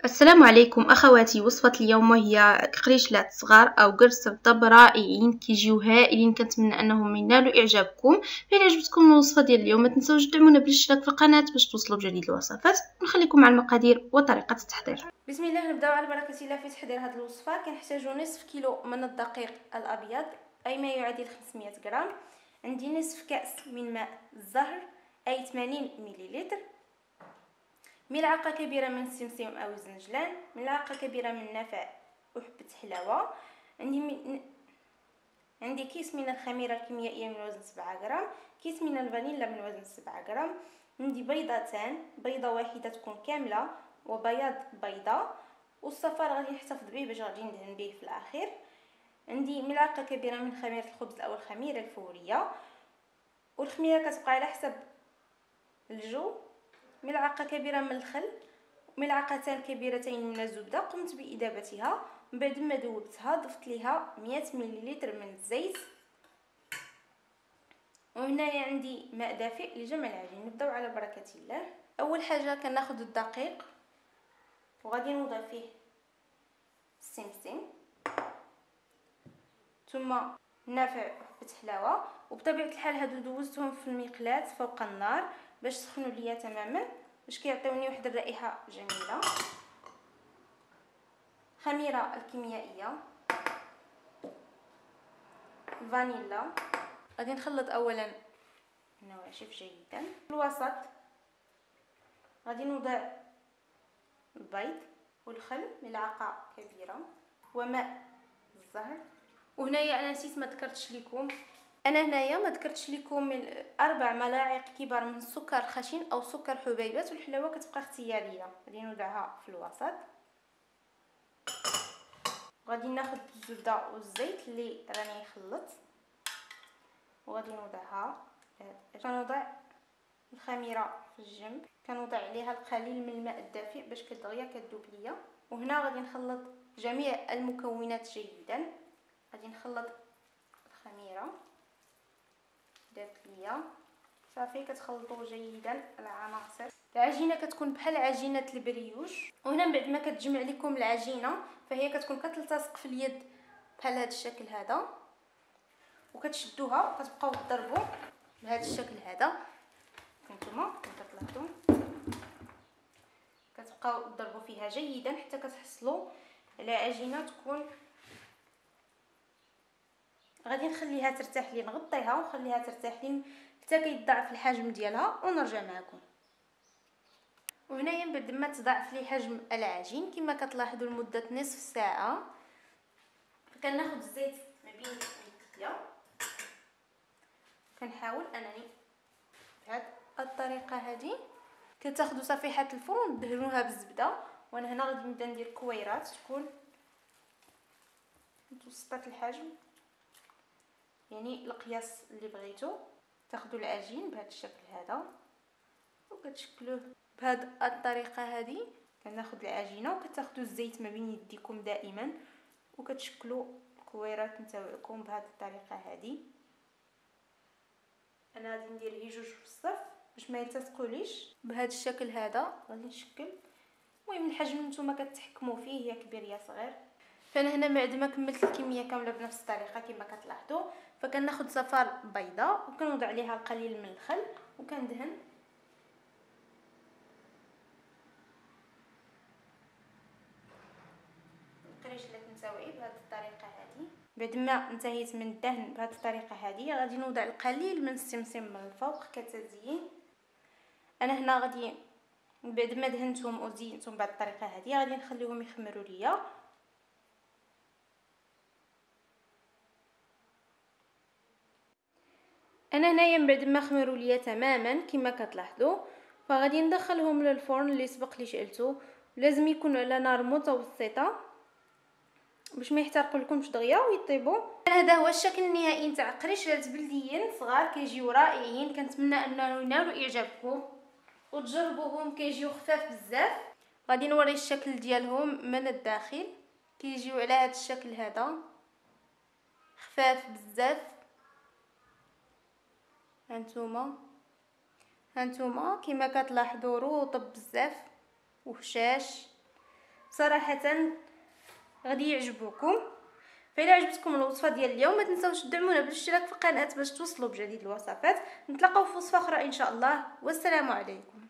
السلام عليكم أخواتي. وصفة اليوم وهي قريشلات صغار أو قرص رطب رائعين كيجيو هائلين. كنتمنى أنهم ينالوا إعجابكم. فإذا عجبتكم الوصفة ديال اليوم ما تنسوش تدعمونا بالاشتراك في القناة باش توصلوا بجديد الوصفات. نخليكم مع المقادير وطريقة التحضير. بسم الله. نبداو على بركه الله في تحضير هذه الوصفه. كنحتاجو نصف كيلو من الدقيق الابيض اي ما يعادل 500 غرام. عندي نصف كاس من ماء الزهر اي 80 مليلتر، ملعقه كبيره من السمسم او الزنجلان، ملعقه كبيره من النفع وحبه حلاوه. عندي كيس من الخميره الكيميائيه من وزن 7 غرام، كيس من الفانيلا من وزن 7 غرام. عندي بيضتان، بيضه واحده تكون كامله وبياض بيضه، والصفار غادي نحتفظ به باش غادي ندهن به في الاخير. عندي ملعقه كبيره من خميره الخبز او الخميره الفوريه، والخميره كتبقى على حسب الجو. ملعقه كبيره من الخل، ملعقتان كبيرتين من الزبده قمت باذابتها. من بعد ما ذوبتها ضفت ليها 100 مليلتر من الزيت، وهنايا عندي ماء دافئ لجمع العجين. نبداو على بركه الله. اول حاجه كناخذ الدقيق وغادي نوضع فيه السمسم ثم النافع وحبه حلاوه، وبطبيعه الحال هادو دوزتهم في المقلاة فوق النار باش سخنوا ليا تماما باش كيعطيوني واحد الرائحه جميله. خميره الكيميائيه، فانيلا. غادي نخلط اولا النواشف جيدا. في الوسط غادي نوضع البيض والخل ملعقه كبيره وماء الزهر. وهنايا انا نسيت ما ذكرتش لكم، ما ذكرتش لكم 4 ملاعق كبار من السكر الخشن او سكر حبيبات، والحلاوه كتبقى اختياريه. غادي نوضعها في الوسط. غادي ناخذ الزبده والزيت اللي راني خلط وغادي نوضعها. كنوضع الخميره في الجنب، كنوضع عليها القليل من الماء الدافئ باش كدغيا كتذوب ليا. وهنا غادي نخلط جميع المكونات جيدا. غادي نخلط الخميره دابت ليا صافي. كتخلطوا جيدا العناصر. العجينه كتكون بحال عجينه البريوش، وهنا من بعد ما كتجمع لكم العجينه فهي كتكون كتلتصق في اليد بحال هذا الشكل هذا، وكتشدوها وكتبقاو تضربوا بهذا الشكل هذا. هانتوما كتلاحظوا كتبقاو تضربوا فيها جيدا حتى كتحصلوا على عجينه تكون. غادي نخليها ترتاح لي، نغطيها ونخليها ترتاح لي حتى كيتضاعف الحجم ديالها ونرجع معكم. وهنايا من بعد ما تضاعف لي حجم العجين كما كتلاحظوا لمده نصف ساعه، كناخذ الزيت ما بين يديا. كنحاول انني بهذه الطريقه هذه. كتاخذوا صفيحه الفرن ودهنوها بالزبده، وانا هنا غادي نبدا ندير كويرات تكون متوسطه الحجم، يعني القياس اللي بغيتو. تاخذوا العجين بهذا الشكل هذا وكتشكلوه بهذه الطريقه هذه. كناخذ العجينه وكتاخذوا الزيت ما بين يديكم دائما وكتشكلوا الكويرات نتاعكم بهذه الطريقه هذه. انا غادي ندير هي جوج في الصف باش ما يلتصقوليش. بهذا الشكل هذا غادي نشكل. المهم الحجم نتوما كتحكموا فيه، يا كبير يا صغير. فانا هنا بعد ما كملت الكميه كامله بنفس الطريقه كما كتلاحظوا، فكناخذ صفار بيضاء وكنوضع عليها القليل من الخل وكندهن القريشلات نتاوعي بهذه الطريقه هذه. بعد ما انتهيت من الدهن بهذه الطريقه هذه غادي نوضع القليل من السمسم من الفوق كتزيين. انا هنا غادي بعد ما دهنتهم وزينتهم بهذه الطريقه هذه غادي نخليهم يخمروا ليا. انا هنايا من بعد ما خمروا ليا تماما كما كتلاحظوا فغادي ندخلهم للفرن اللي سبق لي شعلته. لازم يكون على نار متوسطه باش ما يحترقوا لكمش دغيا ويطيبوا. هذا هو الشكل النهائي نتاع قريشلات بلديين صغار كيجيو رائعين. كنتمنى انه ينالوا اعجابكم وتجربوهم. كيجيو خفاف بزاف. غادي نوري الشكل ديالهم من الداخل. كيجيو على هذا الشكل هذا خفاف بزاف. هانتوما كما كتلاحظوا رطب بزاف وهشاش. بصراحه غادي يعجبوكم. فإلا عجبتكم الوصفه ديال اليوم ما تنساوش تدعمونا بالاشتراك في القناه باش توصلوا بجديد الوصفات. نتلاقاو في وصفه اخرى ان شاء الله، والسلام عليكم.